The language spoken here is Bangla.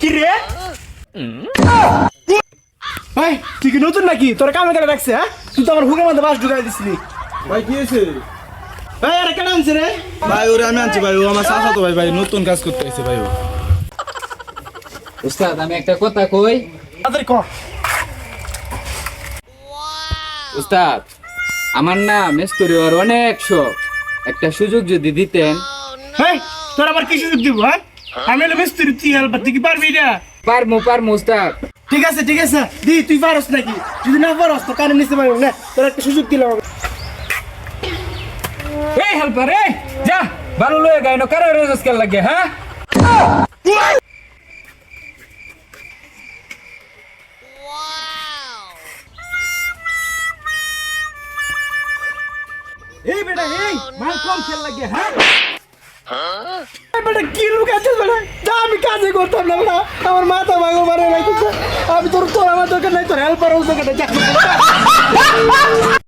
কি রে ভাই তুই কি নতুন নাকি তোর কামে করে রাখছে হ্যাঁ তুই তো আমার হুকের মধ্যে বাস ঢুকাই দিছিলি ভাই কি হয়েছে? ভাই আরে কেন আনছে রে ভাই ওরে আমি আনছি ভাই, ও আমার চাচা তো ভাই, ভাই নতুন কাজ করতে এসেছে ভাই ও। উস্তাদ আমি একটা কথা কই। তাড়াতাড়ি ক উস্তাদ আমার না মেস্তরি হওয়ার অনেক শখ, একটা সুযোগ যদি দিতেন। হ্যাঁ তোর আবার কি সুযোগ দিব হ্যাঁ আমি হলো মিস্ত্রি তুই হেল্পার তুই কি পারবি না পারমু উস্তাদ। ঠিক আছে দি তুই পারস নাকি যদি না পারস তো কানে নিতে পারবো না তোর একটা সুযোগ দিলাম এই হেল্পার এই যা ভালো লয়ে গাইনো কারে রেজাস কেন লাগে হ্যাঁ। এই বেটা এই মাল কম খেল লাগে হ্যাঁ এই বেটা কি লোক আছে বেটা যা আমি কাজে করতাম না বেটা আমার মাথা ভাঙো মারে লাগছে আমি তোর আমার দোকান নাই তোর হেল্পার ওর দোকানে যা